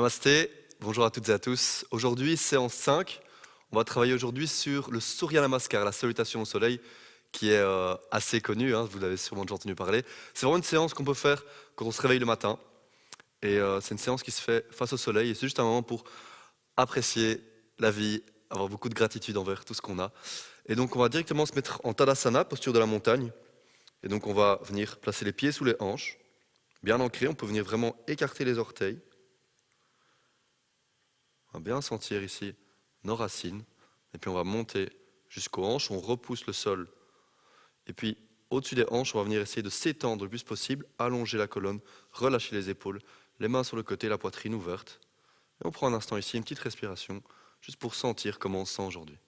Namasté, bonjour à toutes et à tous. Aujourd'hui, séance 5. On va travailler aujourd'hui sur le Surya Namaskar, la salutation au soleil, qui est assez connue, hein, vous l'avez sûrement déjà entendu parler. C'est vraiment une séance qu'on peut faire quand on se réveille le matin. Et c'est une séance qui se fait face au soleil. Et c'est juste un moment pour apprécier la vie, avoir beaucoup de gratitude envers tout ce qu'on a. Et donc, on va directement se mettre en Tadasana, posture de la montagne. Et donc, on va venir placer les pieds sous les hanches, bien ancrés. On peut venir vraiment écarter les orteils. On va bien sentir ici nos racines. Et puis on va monter jusqu'aux hanches, on repousse le sol. Et puis au-dessus des hanches, on va venir essayer de s'étendre le plus possible, allonger la colonne, relâcher les épaules, les mains sur le côté, la poitrine ouverte. Et on prend un instant ici, une petite respiration, juste pour sentir comment on se sent aujourd'hui.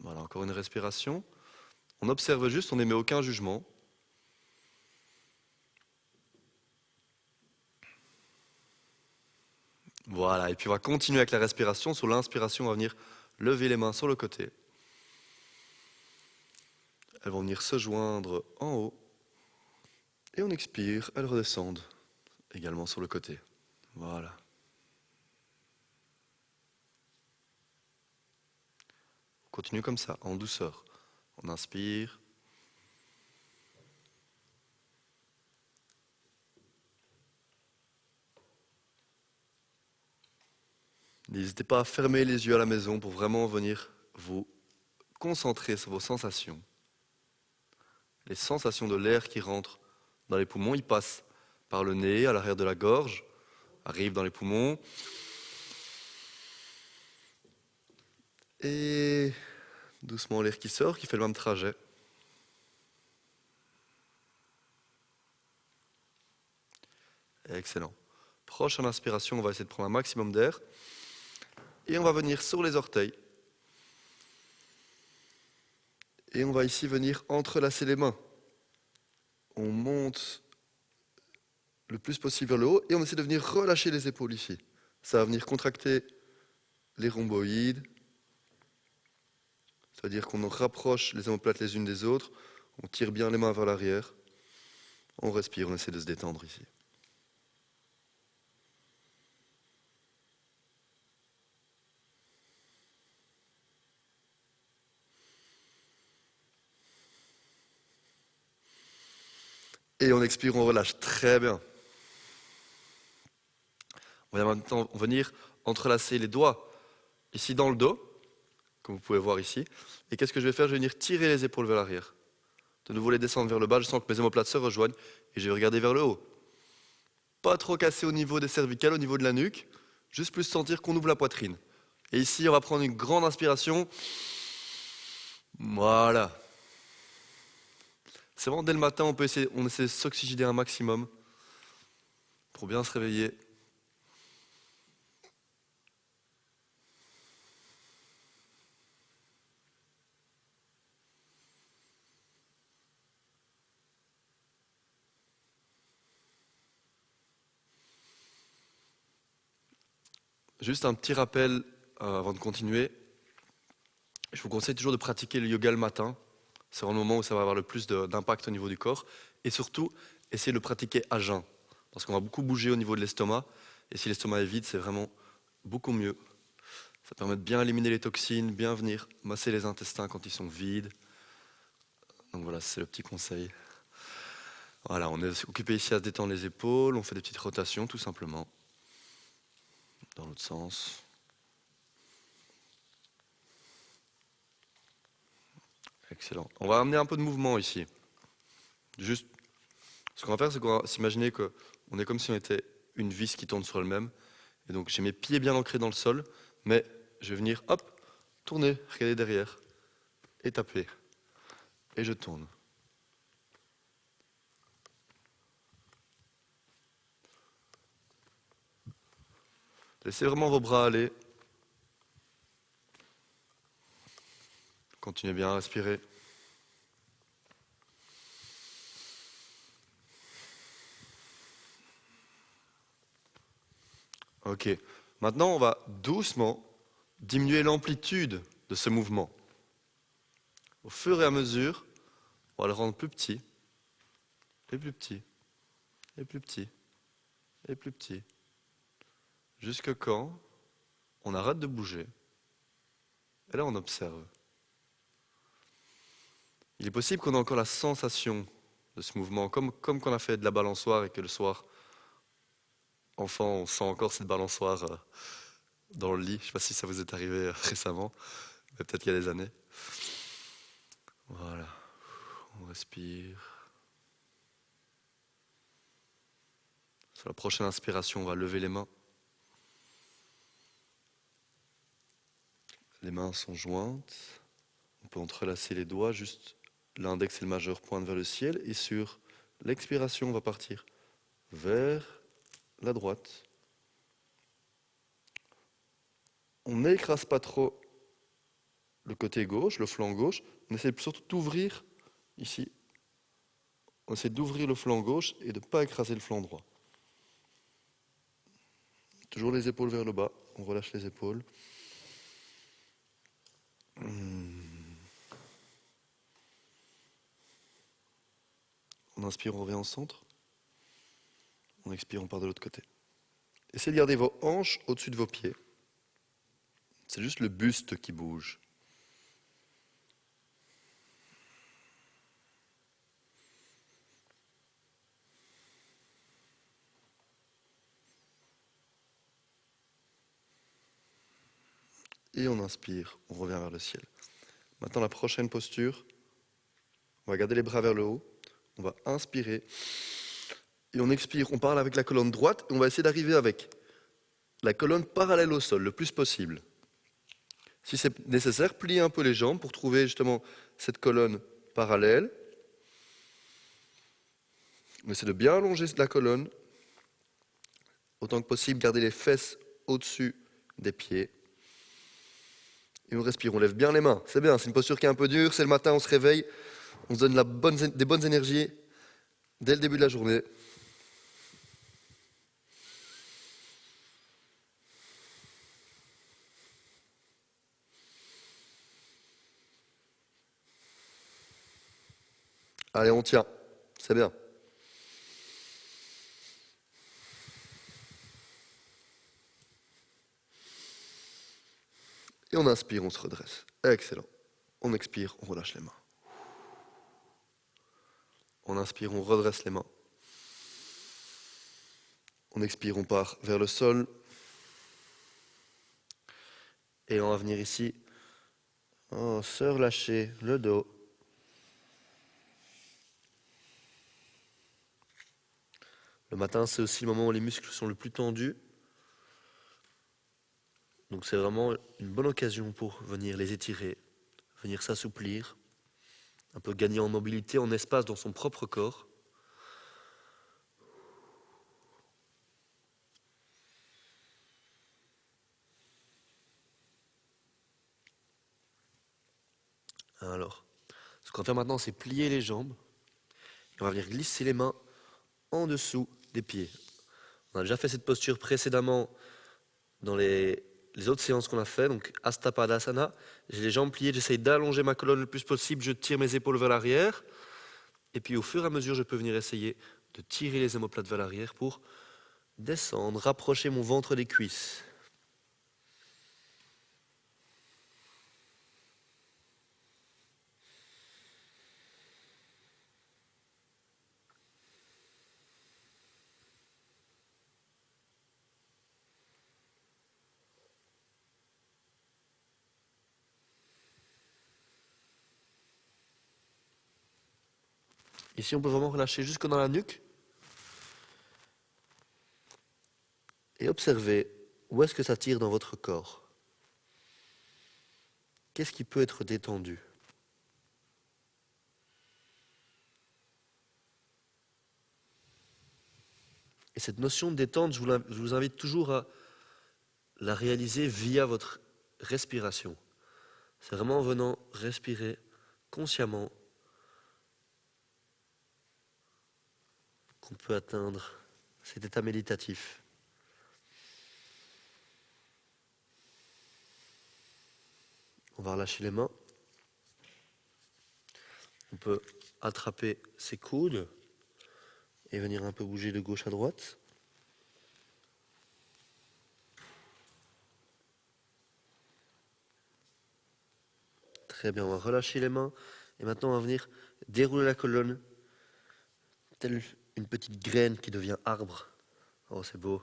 Voilà, encore une respiration. On observe juste, on n'émet aucun jugement. Voilà, et puis on va continuer avec la respiration. Sur l'inspiration, on va venir lever les mains sur le côté. Elles vont venir se joindre en haut. Et on expire, elles redescendent également sur le côté. Voilà. On continue comme ça, en douceur. On inspire. N'hésitez pas à fermer les yeux à la maison pour vraiment venir vous concentrer sur vos sensations. Les sensations de l'air qui rentre dans les poumons, il passe par le nez, à l'arrière de la gorge, arrive dans les poumons. Et doucement l'air qui sort, qui fait le même trajet. Excellent. Prochaine inspiration, on va essayer de prendre un maximum d'air. Et on va venir sur les orteils. Et on va ici venir entrelacer les mains. On monte le plus possible vers le haut et on essaie de venir relâcher les épaules ici. Ça va venir contracter les rhomboïdes. C'est-à-dire qu'on rapproche les omoplates les unes des autres. On tire bien les mains vers l'arrière. On respire, on essaie de se détendre ici. Et on expire, on relâche. Très bien. On va maintenant venir entrelacer les doigts ici dans le dos, comme vous pouvez voir ici. Et qu'est-ce que je vais faire? Je vais venir tirer les épaules vers l'arrière. De nouveau les descendre vers le bas, je sens que mes omoplates se rejoignent et je vais regarder vers le haut. Pas trop casser au niveau des cervicales, au niveau de la nuque, juste plus sentir qu'on ouvre la poitrine. Et ici, on va prendre une grande inspiration. Voilà. C'est vraiment dès le matin, on essaie de s'oxygéner un maximum pour bien se réveiller. Juste un petit rappel avant de continuer. Je vous conseille toujours de pratiquer le yoga le matin. C'est vraiment le moment où ça va avoir le plus d'impact au niveau du corps. Et surtout, essayez de le pratiquer à jeun. Parce qu'on va beaucoup bouger au niveau de l'estomac. Et si l'estomac est vide, c'est vraiment beaucoup mieux. Ça permet de bien éliminer les toxines, bien venir masser les intestins quand ils sont vides. Donc voilà, c'est le petit conseil. Voilà, on est occupé ici à se détendre les épaules. On fait des petites rotations tout simplement. Dans l'autre sens. Excellent. On va amener un peu de mouvement ici. Juste, ce qu'on va faire, c'est qu'on va s'imaginer qu'on est comme si on était une vis qui tourne sur elle-même. Et donc j'ai mes pieds bien ancrés dans le sol, mais je vais venir, hop, tourner, regarder derrière, et taper. Et je tourne. Laissez vraiment vos bras aller. Continuez bien à respirer. Ok. Maintenant, on va doucement diminuer l'amplitude de ce mouvement. Au fur et à mesure, on va le rendre plus petit, et plus petit, et plus petit, et plus petit. Jusque quand on arrête de bouger. Et là, on observe. Il est possible qu'on ait encore la sensation de ce mouvement, comme quand on a fait de la balançoire et que le soir, enfant, on sent encore cette balançoire dans le lit. Je ne sais pas si ça vous est arrivé récemment, mais peut-être il y a des années. Voilà, on respire. Sur la prochaine inspiration, on va lever les mains. Les mains sont jointes. On peut entrelacer les doigts, juste l'index et le majeur pointent vers le ciel. Et sur l'expiration, on va partir vers la droite. On n'écrase pas trop le côté gauche, le flanc gauche. On essaie surtout d'ouvrir ici. On essaie d'ouvrir le flanc gauche et de ne pas écraser le flanc droit. Toujours les épaules vers le bas. On relâche les épaules. On inspire, on revient au centre. On expire, on part de l'autre côté. Essayez de garder vos hanches au-dessus de vos pieds. C'est juste le buste qui bouge. Et on inspire, on revient vers le ciel. Maintenant, la prochaine posture, on va garder les bras vers le haut. On va inspirer. Et on expire, on parle avec la colonne droite. Et on va essayer d'arriver avec la colonne parallèle au sol, le plus possible. Si c'est nécessaire, pliez un peu les jambes pour trouver justement cette colonne parallèle. On essaie de bien allonger la colonne. Autant que possible, garder les fesses au-dessus des pieds. Et on respire, on lève bien les mains. C'est bien, c'est une posture qui est un peu dure. C'est le matin, on se réveille. On se donne des bonnes énergies dès le début de la journée. Allez, on tient. C'est bien. Et on inspire, on se redresse. Excellent. On expire, on relâche les mains. On inspire, on redresse les mains. On expire, on part vers le sol. Et on va venir ici. Se relâcher le dos. Le matin, c'est aussi le moment où les muscles sont le plus tendus. Donc c'est vraiment une bonne occasion pour venir les étirer, venir s'assouplir, un peu gagner en mobilité, en espace dans son propre corps. Alors, ce qu'on va faire maintenant, c'est plier les jambes. Et on va venir glisser les mains en dessous des pieds. On a déjà fait cette posture précédemment dans les autres séances qu'on a fait, donc Hasta Padasana. J'ai les jambes pliées, j'essaye d'allonger ma colonne le plus possible, je tire mes épaules vers l'arrière. Et puis au fur et à mesure, je peux venir essayer de tirer les omoplates vers l'arrière pour descendre, rapprocher mon ventre des cuisses. Ici, on peut vraiment relâcher jusque dans la nuque et observer où est-ce que ça tire dans votre corps. Qu'est-ce qui peut être détendu? Et cette notion de détente, je vous invite toujours à la réaliser via votre respiration. C'est vraiment en venant respirer consciemment qu'on peut atteindre cet état méditatif. On va relâcher les mains. On peut attraper ses coudes et venir un peu bouger de gauche à droite. Très bien, on va relâcher les mains. Et maintenant, on va venir dérouler la colonne, telle une petite graine qui devient arbre. Oh, c'est beau.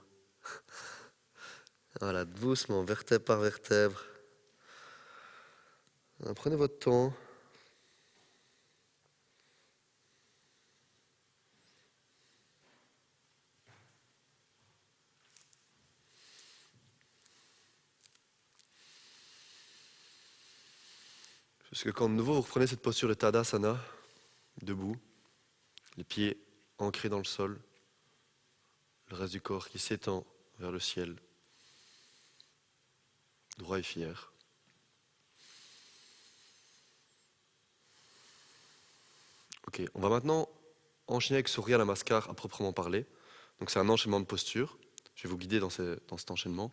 Voilà, doucement, vertèbre par vertèbre. Prenez votre temps. Parce que quand de nouveau vous reprenez cette posture de Tadasana, debout, les pieds ancrés dans le sol, le reste du corps qui s'étend vers le ciel, droit et fier. Ok, on va maintenant enchaîner avec Surya Namaskar à proprement parler. Donc c'est un enchaînement de posture. Je vais vous guider dans cet enchaînement.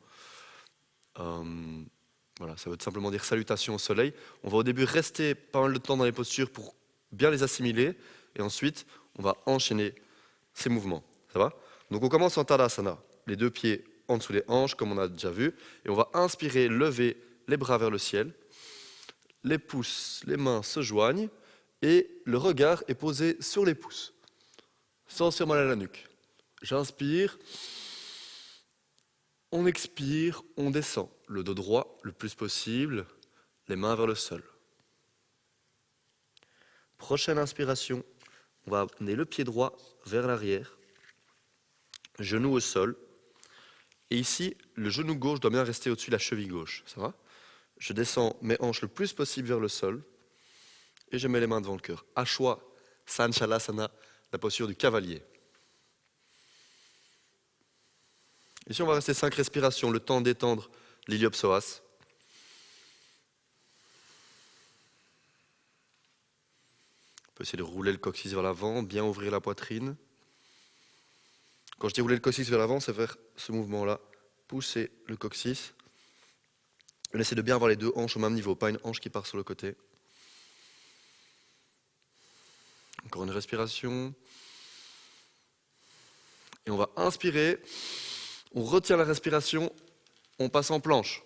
Voilà, ça veut tout simplement dire salutation au soleil. On va au début rester pas mal de temps dans les postures pour bien les assimiler. Et ensuite, on va enchaîner ces mouvements. Ça va? Donc on commence en Tadasana. Les deux pieds en dessous des hanches, comme on a déjà vu. Et on va inspirer, lever les bras vers le ciel. Les pouces, les mains se joignent. Et le regard est posé sur les pouces, sans se faire mal à la nuque. J'inspire. On expire, on descend. Le dos droit le plus possible, les mains vers le sol. Prochaine inspiration, on va amener le pied droit vers l'arrière, genou au sol. Et ici, le genou gauche doit bien rester au-dessus de la cheville gauche. Ça va? Je descends mes hanches le plus possible vers le sol et je mets les mains devant le cœur. Ashwa Sanchalasana, la posture du cavalier. Ici, on va rester 5 respirations, le temps d'étendre l'iliopsoas. On peut essayer de rouler le coccyx vers l'avant, bien ouvrir la poitrine. Quand je dis rouler le coccyx vers l'avant, c'est faire ce mouvement-là. Pousser le coccyx. On essaie de bien avoir les deux hanches au même niveau, pas une hanche qui part sur le côté. Encore une respiration. Et on va inspirer. On retient la respiration. On passe en planche.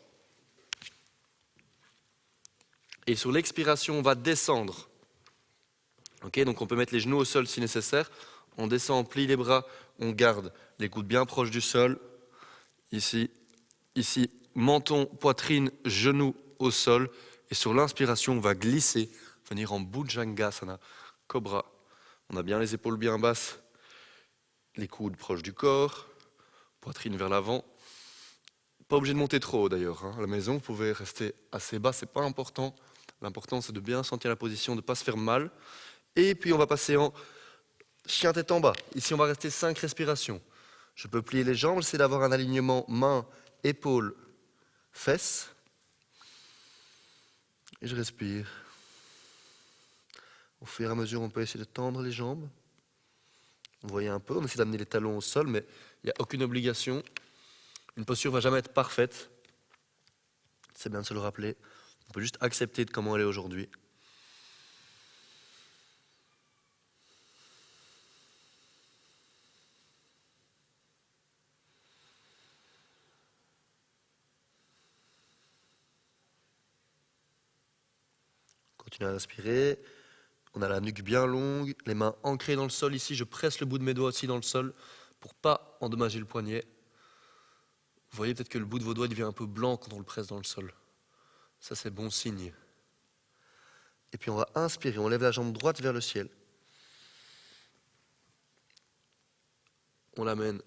Et sur l'expiration, on va descendre. Okay, donc on peut mettre les genoux au sol si nécessaire. On descend, on plie les bras, on garde les coudes bien proches du sol. Ici, menton, poitrine, genoux au sol. Et sur l'inspiration, on va glisser, venir en Bhujangasana, cobra. On a bien les épaules bien basses, les coudes proches du corps, poitrine vers l'avant. Pas obligé de monter trop haut d'ailleurs. À la maison, vous pouvez rester assez bas, c'est pas important. L'important, c'est de bien sentir la position, de ne pas se faire mal. Et puis, on va passer en chien tête en bas. Ici, on va rester 5 respirations. Je peux plier les jambes, j'essaie d'avoir un alignement main, épaules, fesses. Et je respire. Au fur et à mesure, on peut essayer de tendre les jambes. Vous voyez un peu, on essaie d'amener les talons au sol, mais il n'y a aucune obligation. Une posture ne va jamais être parfaite. C'est bien de se le rappeler. On peut juste accepter de comment elle est aujourd'hui. Continuez à respirer. On a la nuque bien longue, les mains ancrées dans le sol. Ici, je presse le bout de mes doigts aussi dans le sol pour ne pas endommager le poignet. Vous voyez peut-être que le bout de vos doigts devient un peu blanc quand on le presse dans le sol. Ça, c'est bon signe. Et puis on va inspirer, on lève la jambe droite vers le ciel. On l'amène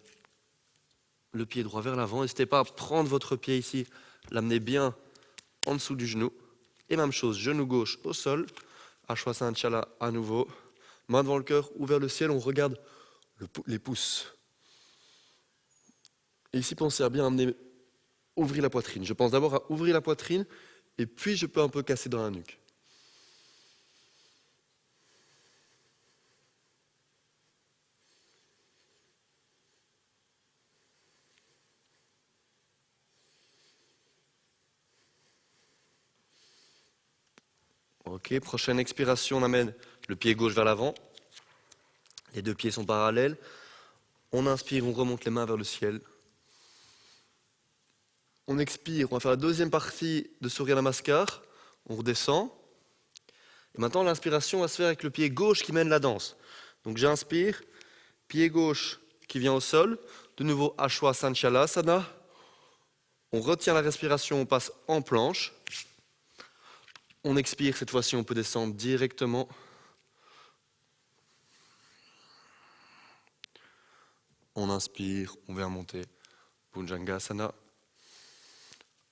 le pied droit vers l'avant. N'hésitez pas à prendre votre pied ici, l'amener bien en dessous du genou. Et même chose, genou gauche au sol. Ashwasana à nouveau. Main devant le cœur, ouvert le ciel, on regarde les pouces. Et ici, pensez à bien ouvrir la poitrine. Je pense d'abord à ouvrir la poitrine et puis je peux un peu casser dans la nuque. Ok, prochaine expiration, on amène le pied gauche vers l'avant. Les deux pieds sont parallèles. On inspire, on remonte les mains vers le ciel. On expire, on va faire la deuxième partie de Surya Namaskar. On redescend. Et maintenant, l'inspiration va se faire avec le pied gauche qui mène la danse. Donc j'inspire, pied gauche qui vient au sol. De nouveau, Ashwa Sanchalasana. On retient la respiration, on passe en planche. On expire, cette fois-ci, on peut descendre directement. On inspire, on vient monter. Bhujangasana.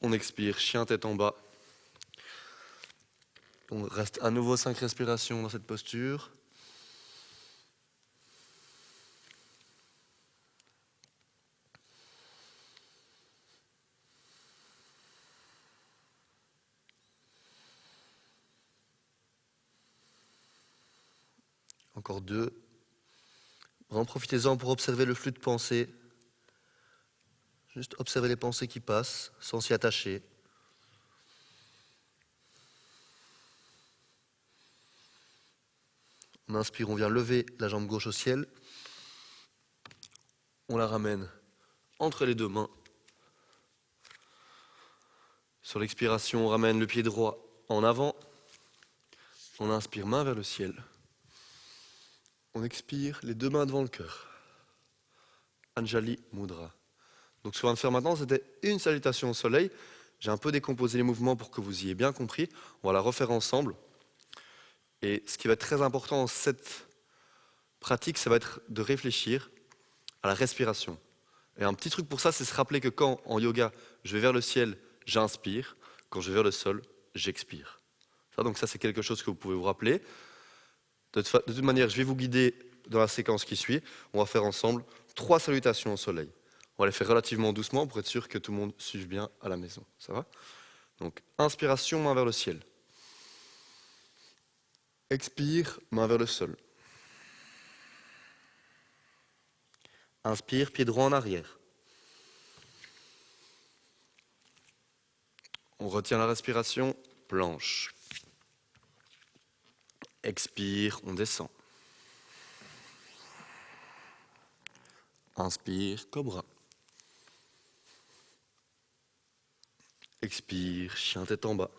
On expire, chien tête en bas. On reste à nouveau 5 respirations dans cette posture. Encore 2. Vraiment profitez-en pour observer le flux de pensée. Juste observer les pensées qui passent sans s'y attacher. On inspire, on vient lever la jambe gauche au ciel. On la ramène entre les deux mains. Sur l'expiration, on ramène le pied droit en avant. On inspire, main vers le ciel. On expire, les deux mains devant le cœur. Anjali Mudra. Donc ce qu'on va faire maintenant, c'était une salutation au soleil. J'ai un peu décomposé les mouvements pour que vous y ayez bien compris. On va la refaire ensemble. Et ce qui va être très important dans cette pratique, ça va être de réfléchir à la respiration. Et un petit truc pour ça, c'est se rappeler que quand, en yoga, je vais vers le ciel, j'inspire. Quand je vais vers le sol, j'expire. Donc ça, c'est quelque chose que vous pouvez vous rappeler. De toute manière, je vais vous guider dans la séquence qui suit. On va faire ensemble 3 salutations au soleil. On va les faire relativement doucement pour être sûr que tout le monde suive bien à la maison. Ça va? Donc, inspiration, main vers le ciel. Expire, main vers le sol. Inspire, pied droit en arrière. On retient la respiration, planche. Expire, on descend. Inspire, cobra. Expire, chien tête en bas.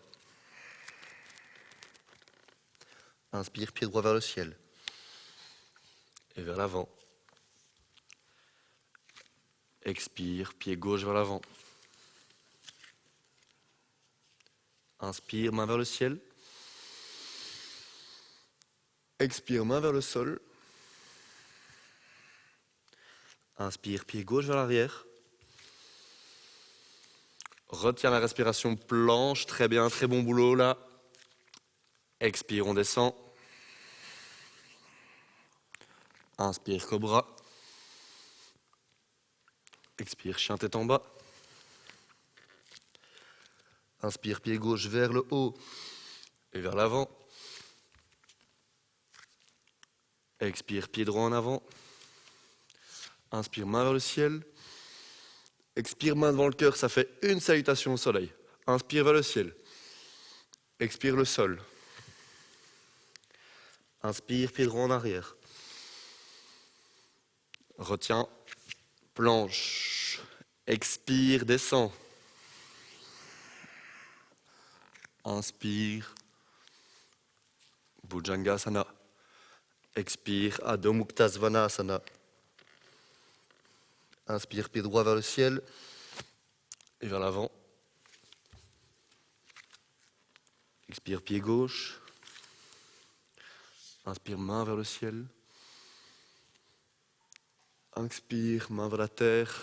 Inspire, pied droit vers le ciel. Et vers l'avant. Expire, pied gauche vers l'avant. Inspire, main vers le ciel. Expire, main vers le sol. Inspire, pied gauche vers l'arrière. Retiens la respiration, planche. Très bien, très bon boulot là. Expire, on descend. Inspire, cobra. Expire, chien tête en bas. Inspire, pied gauche vers le haut et vers l'avant. Expire, pied droit en avant. Inspire, main vers le ciel. Expire, main devant le cœur, ça fait une salutation au soleil. Inspire vers le ciel. Expire le sol. Inspire, pied droit en arrière. Retiens, planche. Expire, descend. Inspire, Bhujangasana. Expire, Adho Mukha Svanasana. Inspire, pied droit vers le ciel et vers l'avant. Expire, pied gauche. Inspire, main vers le ciel. Inspire, main vers la terre.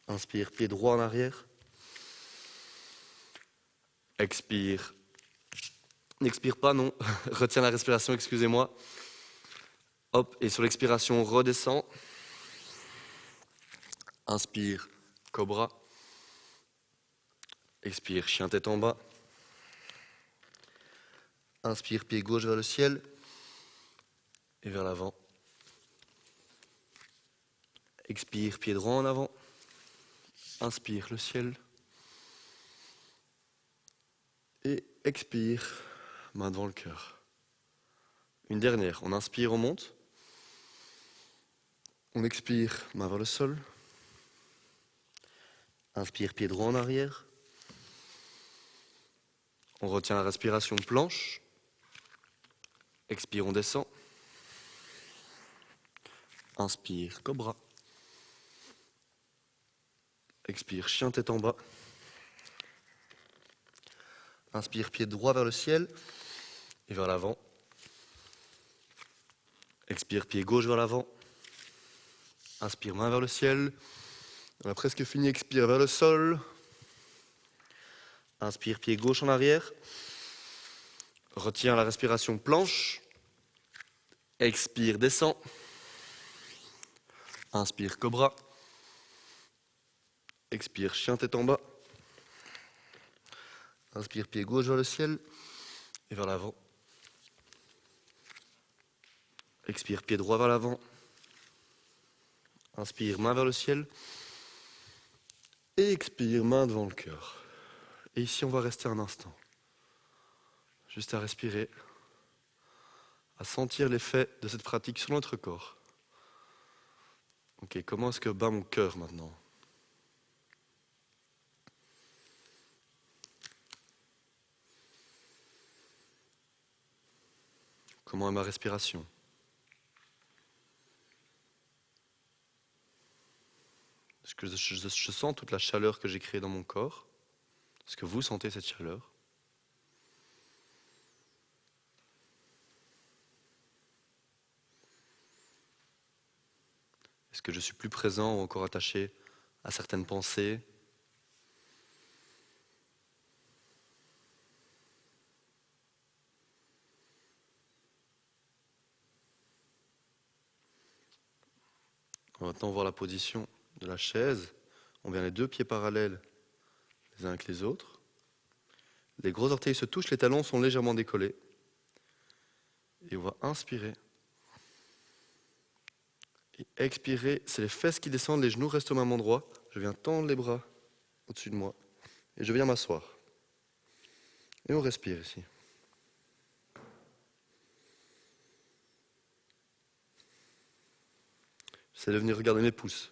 Inspire, pied droit en arrière. Expire. N'expire pas, non. Retiens la respiration, excusez-moi. Hop, et sur l'expiration, on redescend. Inspire, cobra. Expire, chien tête en bas. Inspire, pied gauche vers le ciel et vers l'avant. Expire, pied droit en avant. Inspire, le ciel. Et expire, main devant le cœur. Une dernière, on inspire, on monte. On expire, main vers le sol. Inspire, pied droit en arrière. On retient la respiration, planche. Expire, on descend. Inspire, cobra. Expire, chien tête en bas. Inspire, pied droit vers le ciel et vers l'avant. Expire, pied gauche vers l'avant. Inspire, main vers le ciel. On a presque fini, expire vers le sol. Inspire, pied gauche en arrière. Retiens la respiration, planche. Expire, descend. Inspire, cobra. Expire, chien tête en bas. Inspire, pied gauche vers le ciel et vers l'avant. Expire, pied droit vers l'avant. Inspire, main vers le ciel. Et expire, main devant le cœur. Et ici, on va rester un instant. Juste à respirer, à sentir l'effet de cette pratique sur notre corps. Ok, comment est-ce que bat mon cœur maintenant ? Comment est ma respiration ? Est-ce que je sens toute la chaleur que j'ai créée dans mon corps ? Est-ce que vous sentez cette chaleur ? Est-ce que je suis plus présent ou encore attaché à certaines pensées ? On va maintenant voir la position de la chaise. On vient les deux pieds parallèles les uns avec les autres. Les gros orteils se touchent, les talons sont légèrement décollés. Et on va inspirer. Et expirer, c'est les fesses qui descendent, les genoux restent au même endroit. Je viens tendre les bras au-dessus de moi. Et je viens m'asseoir. Et on respire ici. J'essaie de venir regarder mes pouces.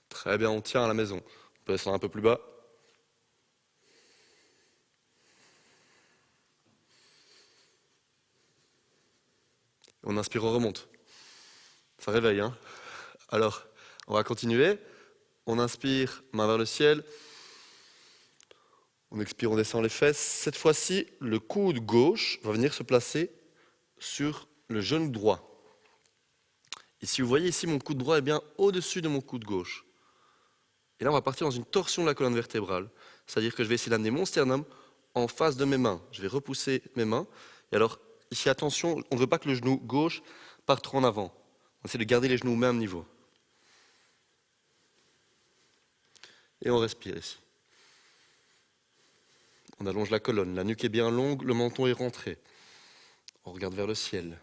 Très bien, on tient à la maison. On peut descendre un peu plus bas. On inspire, on remonte. Ça réveille, hein ? Alors, on va continuer. On inspire, main vers le ciel. On expire, on descend les fesses. Cette fois-ci, le coude gauche va venir se placer sur le genou droit. Et si vous voyez ici, mon coude droit est bien au-dessus de mon coude gauche. Et là, on va partir dans une torsion de la colonne vertébrale. C'est-à-dire que je vais essayer d'amener mon sternum en face de mes mains. Je vais repousser mes mains. Et alors, ici, attention, on ne veut pas que le genou gauche parte trop en avant. On essaie de garder les genoux au même niveau. Et on respire ici. On allonge la colonne, la nuque est bien longue, le menton est rentré. On regarde vers le ciel.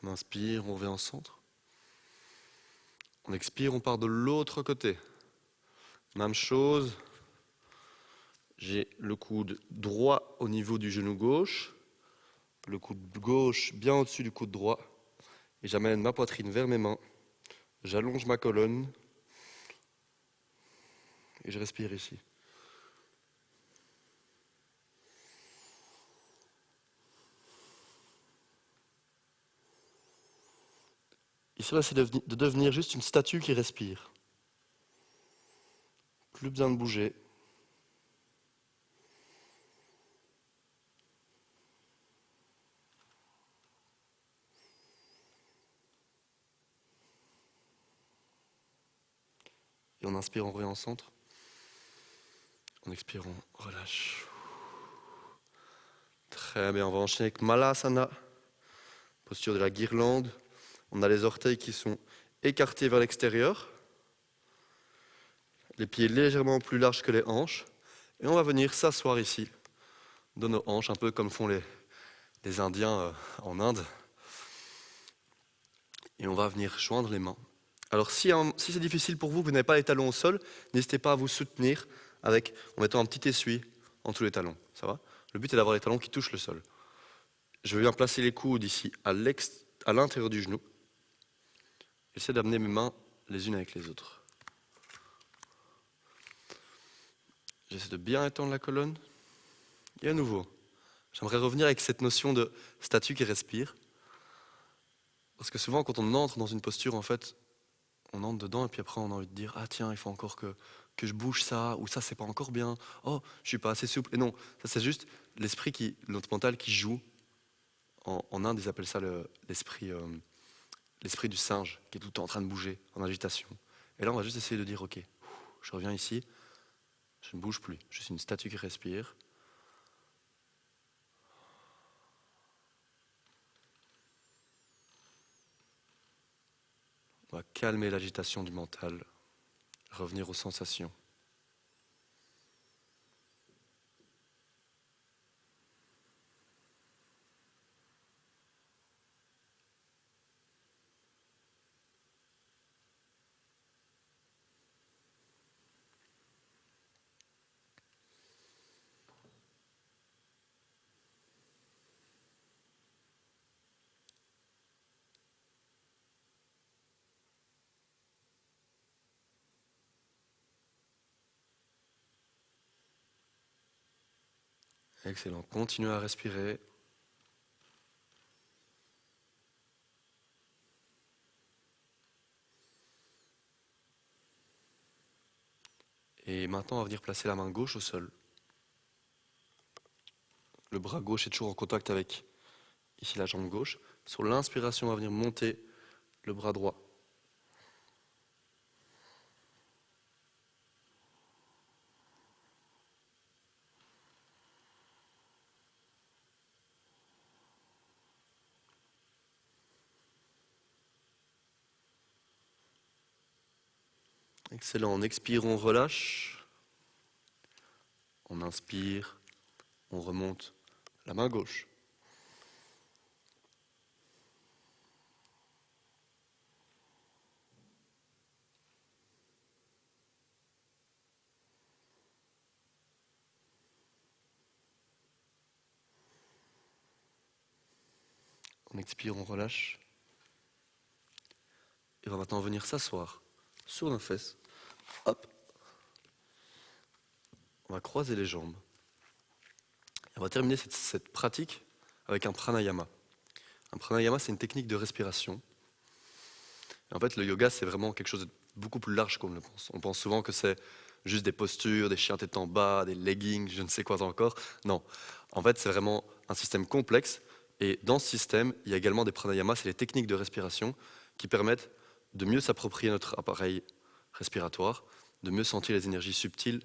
On inspire, on revient en centre. On expire, on part de l'autre côté. Même chose. J'ai le coude droit au niveau du genou gauche, le coude gauche bien au-dessus du coude droit, et j'amène ma poitrine vers mes mains. J'allonge ma colonne et je respire ici. Ici, on va essayer de devenir juste une statue qui respire. Plus besoin de bouger. Et on inspire, on revient en centre. On expire, on relâche. Très bien, on va enchaîner avec Malasana, posture de la guirlande. On a les orteils qui sont écartés vers l'extérieur, les pieds légèrement plus larges que les hanches, et on va venir s'asseoir ici, dans nos hanches, un peu comme font les Indiens en Inde. Et on va venir joindre les mains. Alors si c'est difficile pour vous, que vous n'avez pas les talons au sol, n'hésitez pas à vous soutenir en mettant un petit essuie entre les talons. Ça va? Le but est d'avoir les talons qui touchent le sol. Je viens placer les coudes ici à l'intérieur du genou. J'essaie d'amener mes mains les unes avec les autres. J'essaie de bien étendre la colonne. Et à nouveau, j'aimerais revenir avec cette notion de statue qui respire. Parce que souvent, quand on entre dans une posture, en fait, on entre dedans et puis après, on a envie de dire « Ah tiens, il faut encore que je bouge ça, ou ça, c'est pas encore bien. Oh, je suis pas assez souple. » Et non, ça, c'est juste notre mental qui joue. En Inde, ils appellent ça l'esprit du singe, qui est tout le temps en train de bouger, en agitation. Et là, on va juste essayer de dire « Ok, je reviens ici, je ne bouge plus. Je suis une statue qui respire. » On va calmer l'agitation du mental, revenir aux sensations. Excellent. Continuez à respirer. Et maintenant, on va venir placer la main gauche au sol. Le bras gauche est toujours en contact avec ici la jambe gauche. Sur l'inspiration, on va venir monter le bras droit. Excellent. On expire, on relâche. On inspire, on remonte la main gauche. On expire, on relâche. Et on va maintenant venir s'asseoir sur nos fesses. Hop. On va croiser les jambes. Et on va terminer cette pratique avec un pranayama. Un pranayama, c'est une technique de respiration. Et en fait, le yoga, c'est vraiment quelque chose de beaucoup plus large qu'on le pense. On pense souvent que c'est juste des postures, des chiens tête en bas, des leggings, je ne sais quoi encore. Non. En fait, c'est vraiment un système complexe. Et dans ce système, il y a également des pranayamas, c'est les techniques de respiration qui permettent de mieux s'approprier notre appareil respiratoire, de mieux sentir les énergies subtiles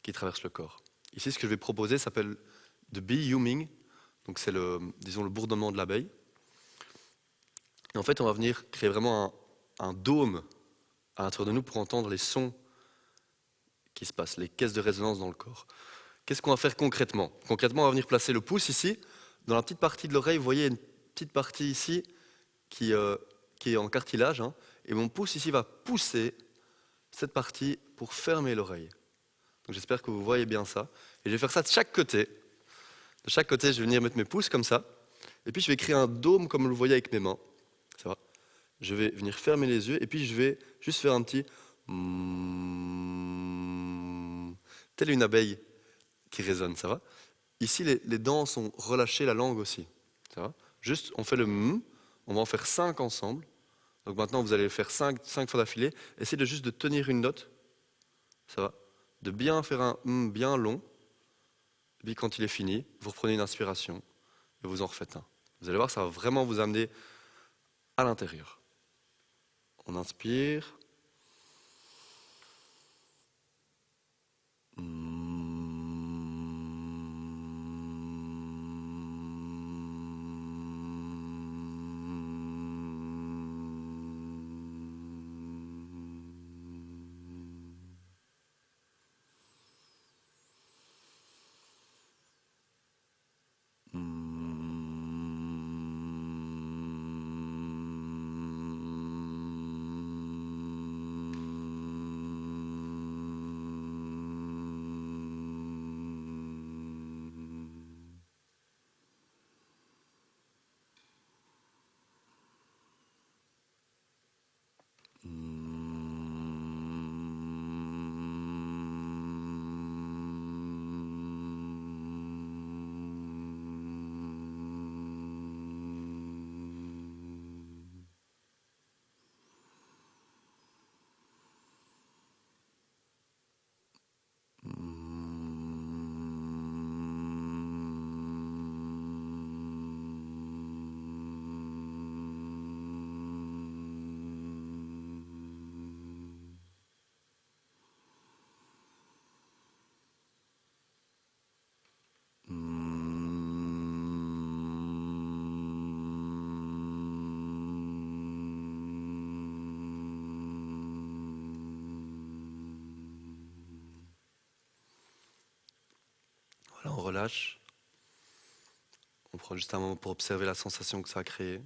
qui traversent le corps. Ici, ce que je vais proposer s'appelle the bee humming, donc c'est le bourdonnement de l'abeille. Et en fait, on va venir créer vraiment un dôme à l'intérieur de nous pour entendre les sons qui se passent, les caisses de résonance dans le corps. Qu'est-ce qu'on va faire concrètement? Concrètement, on va venir placer le pouce ici, dans la petite partie de l'oreille. Vous voyez une petite partie ici qui est en cartilage, hein, et mon pouce ici va pousser cette partie pour fermer l'oreille. Donc j'espère que vous voyez bien ça. Et je vais faire ça de chaque côté. De chaque côté, je vais venir mettre mes pouces comme ça, et puis je vais créer un dôme comme vous le voyez avec mes mains. Ça va? Je vais venir fermer les yeux, et puis je vais juste faire un petit telle une abeille qui résonne, ça va? Ici, les dents sont relâchées, la langue aussi, ça va? Juste, on fait le on va en faire 5 ensemble. Donc maintenant, vous allez le faire 5 fois d'affilée. Essayez juste de tenir une note, ça va? De bien faire un bien long. Et puis quand il est fini, vous reprenez une inspiration et vous en refaites un. Vous allez voir, ça va vraiment vous amener à l'intérieur. On inspire. relâche. On prend juste un moment pour observer la sensation que ça a créé.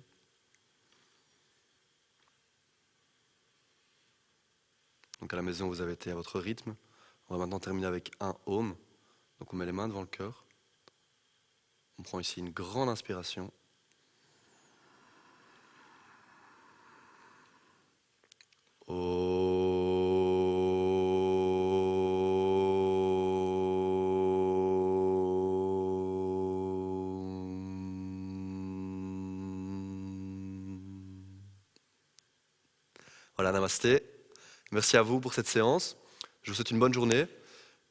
Donc à la maison, vous avez été à votre rythme. On va maintenant terminer avec un Om. Donc on met les mains devant le cœur. On prend ici une grande inspiration. Voilà, namasté. Merci à vous pour cette séance. Je vous souhaite une bonne journée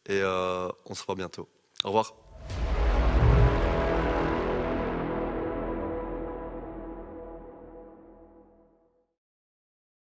et on se revoit bientôt. Au revoir.